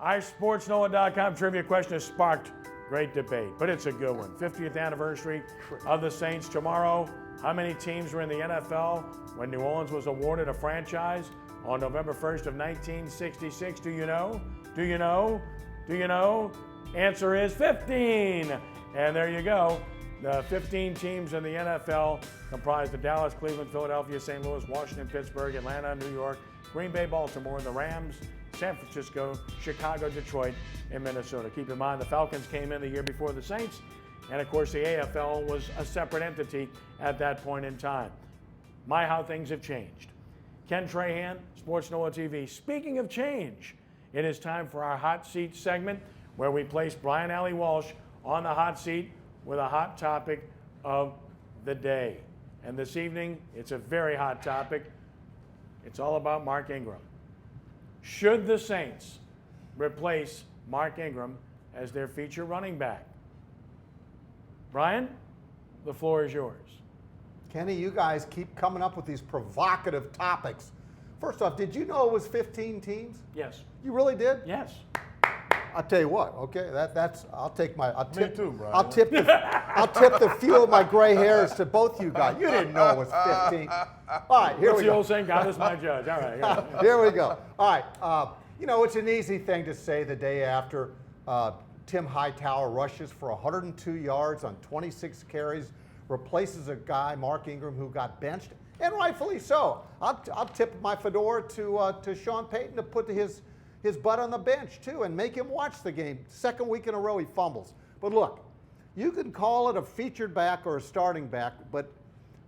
Our sportsNOLA.com trivia question has sparked great debate, but it's a good one. 50th anniversary of the Saints tomorrow. How many teams were in the NFL when New Orleans was awarded a franchise on November 1st of 1966? Do you know? Do you know? Do you know? Answer is 15. And there you go. The 15 teams in the NFL comprise the Dallas, Cleveland, Philadelphia, St. Louis, Washington, Pittsburgh, Atlanta, New York, Green Bay, Baltimore, the Rams, San Francisco, Chicago, Detroit, and Minnesota. Keep in mind the Falcons came in the year before the Saints, and of course the AFL was a separate entity at that point in time. My, how things have changed. Ken Trahan, sportsNOLAtv. Speaking of change, it is time for our hot seat segment where we place Brian Alley Walsh on the hot seat with a hot topic of the day. And this evening, it's a very hot topic. It's all about Mark Ingram. Should the Saints replace Mark Ingram as their feature running back? Brian, the floor is yours. Kenny, you guys keep coming up with these provocative topics. First off, did you know it was 15 teams? Yes. You really did? Yes. I'll tell you what. Okay, I'll tip Me too, Brian. I'll tip the few of my gray hairs to both you guys. You didn't know it was 15. All right, here we go. What's the old saying? God is my judge. All right. Here we go. All right. It's an easy thing to say the day after Tim Hightower rushes for 102 yards on 26 carries, replaces a guy, Mark Ingram, who got benched, and rightfully so. I'll tip my fedora to Sean Payton to put his butt on the bench too and make him watch the game. Second week in a row he fumbles. But look, you can call it a featured back or a starting back, but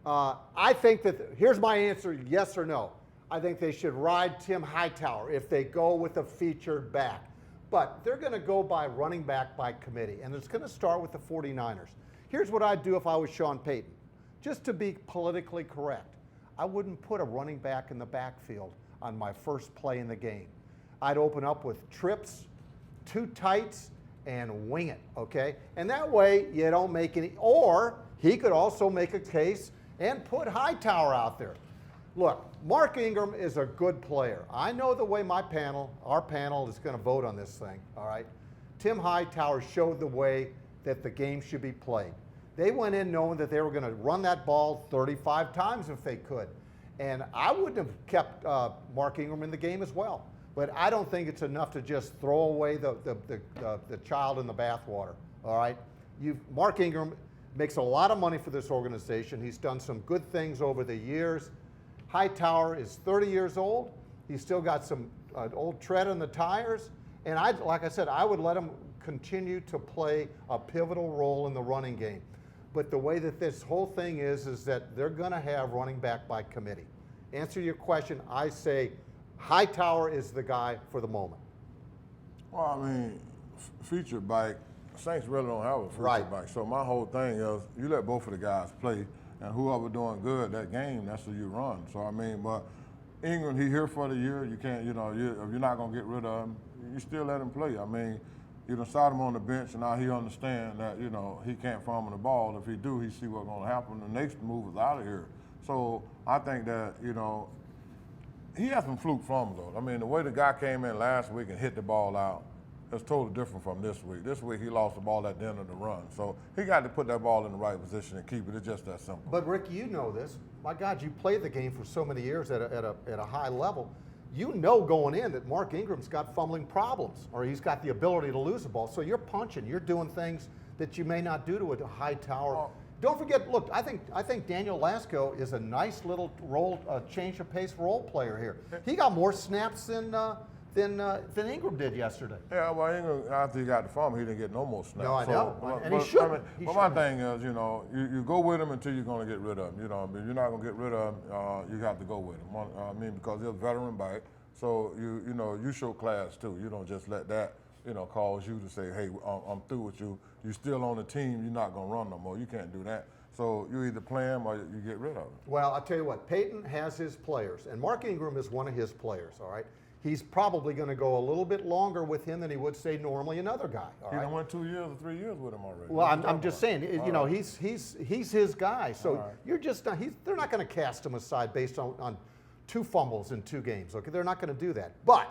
I think that, here's my answer, yes or no. I think they should ride Tim Hightower if they go with a featured back. But they're going to go by running back by committee, and it's going to start with the 49ers. Here's what I'd do if I was Sean Payton. Just to be politically correct, I wouldn't put a running back in the backfield on my first play in the game. I'd open up with trips, two tights, and wing it, okay? And that way you don't make any, or he could also make a case and put Hightower out there. Look, Mark Ingram is a good player. I know the way our panel is going to vote on this thing, all right? Tim Hightower showed the way that the game should be played. They went in knowing that they were going to run that ball 35 times if they could. And I wouldn't have kept Mark Ingram in the game as well. But I don't think it's enough to just throw away the child in the bathwater, all right? Mark Ingram makes a lot of money for this organization. He's done some good things over the years. Hightower is 30 years old. He's still got some old tread in the tires. And like I said, I would let him continue to play a pivotal role in the running game. But the way that this whole thing is that they're going to have running back by committee. Answer your question, I say Hightower is the guy for the moment. Well, I mean, featured back, Saints really don't have a featured back. So my whole thing is you let both of the guys play, and whoever doing good that game, that's who you run. So I mean, but Ingram, he here for the year. You can't, if you're not gonna get rid of him, you still let him play. I mean, you done sat him on the bench, and now he understand that he can't fumble the ball. If he do, he see what's gonna happen. The next move is out of here. So I think that he has some fluke fumbles. I mean, the way the guy came in last week and hit the ball out, it's totally different from this week. This week he lost the ball at the end of the run. So he got to put that ball in the right position and keep it. It's just that simple. But Rick, you know this. My God, you played the game for so many years at a high level. You know going in that Mark Ingram's got fumbling problems, or he's got the ability to lose the ball. So you're punching, you're doing things that you may not do to a Hightower. Don't forget, look, I think Daniel Lasco is a nice little change of pace role player here. He got more snaps than Ingram did yesterday. Yeah, well, Ingram, after he got the fumble, he didn't get no more snaps. No, I know. And he should. But my thing is, you go with him until you're going to get rid of him. If you're not going to get rid of him, you have to go with him. Because he's a veteran back, so you show class too. You don't just let that cause you to say, hey, I'm through with you. You're still on the team. You're not going to run no more. You can't do that. So you either play him or you get rid of him. Well, I'll tell you what. Peyton has his players, and Mark Ingram is one of his players, all right? He's probably going to go a little bit longer with him than he would, say, normally another guy. All right? He done went 2 years or 3 years with him already. Well, I'm just saying, he's his guy. So you're just not, they're not going to cast him aside based on 2 fumbles in 2 games. Okay, they're not going to do that. But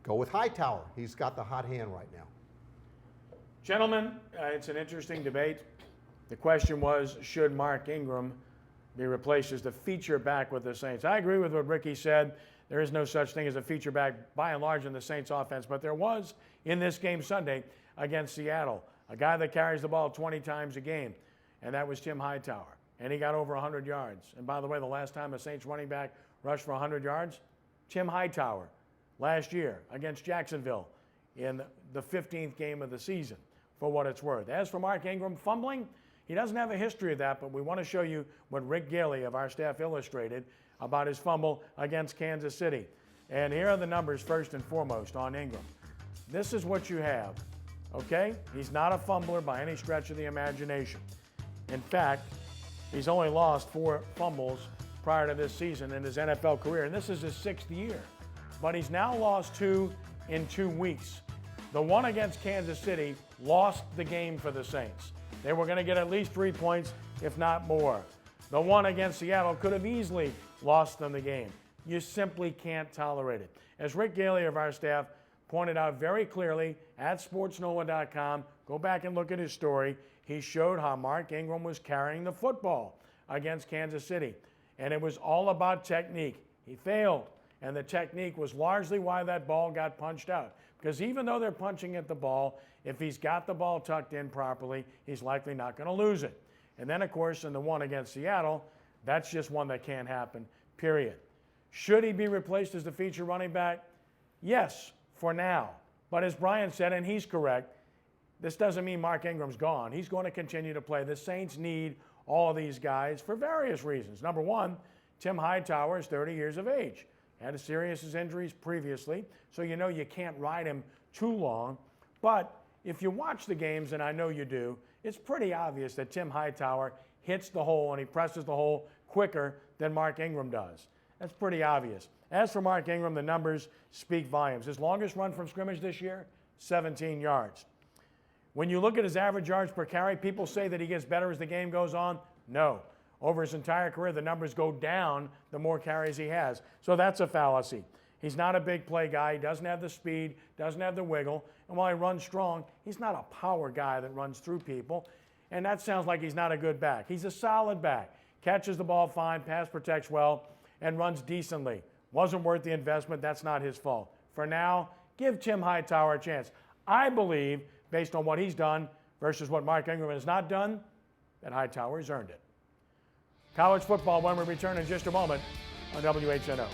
go with Hightower. He's got the hot hand right now. Gentlemen, it's an interesting debate. The question was, should Mark Ingram be replaced as the feature back with the Saints? I agree with what Ricky said. There is no such thing as a feature back by and large in the Saints offense, but there was in this game Sunday against Seattle, a guy that carries the ball 20 times a game, and that was Tim Hightower, and he got over 100 yards. And by the way, the last time a Saints running back rushed for 100 yards, Tim Hightower last year against Jacksonville in the 15th game of the season, for what it's worth. As for Mark Ingram fumbling, he doesn't have a history of that, but we want to show you what Rick Gailey of our staff illustrated about his fumble against Kansas City. And here are the numbers first and foremost on Ingram. This is what you have, okay? He's not a fumbler by any stretch of the imagination. In fact, he's only lost 4 fumbles prior to this season in his NFL career, and this is his 6th year. But he's now lost 2 in 2 weeks. The one against Kansas City lost the game for the Saints. They were going to get at least 3 points, if not more. The one against Seattle could have easily lost them the game. You simply can't tolerate it. As Rick Gailey of our staff pointed out very clearly at sportsNOLA.com, go back and look at his story. He showed how Mark Ingram was carrying the football against Kansas City. And it was all about technique. He failed. And the technique was largely why that ball got punched out. Because even though they're punching at the ball, if he's got the ball tucked in properly, he's likely not going to lose it. And then, of course, in the one against Seattle, that's just one that can't happen, period. Should he be replaced as the feature running back? Yes, for now. But as Brian said, and he's correct, this doesn't mean Mark Ingram's gone. He's going to continue to play. The Saints need all of these guys for various reasons. Number one, Tim Hightower is 30 years of age. Had serious injuries previously, so you know you can't ride him too long. But if you watch the games, and I know you do, it's pretty obvious that Tim Hightower hits the hole and he presses the hole quicker than Mark Ingram does. That's pretty obvious. As for Mark Ingram, the numbers speak volumes. His longest run from scrimmage this year, 17 yards. When you look at his average yards per carry, people say that he gets better as the game goes on. No. Over his entire career, the numbers go down the more carries he has. So that's a fallacy. He's not a big play guy. He doesn't have the speed, doesn't have the wiggle. And while he runs strong, he's not a power guy that runs through people. And that sounds like he's not a good back. He's a solid back. Catches the ball fine, pass protects well, and runs decently. Wasn't worth the investment. That's not his fault. For now, give Tim Hightower a chance. I believe, based on what he's done versus what Mark Ingram has not done, that Hightower has earned it. College football when we return in just a moment on WHNO.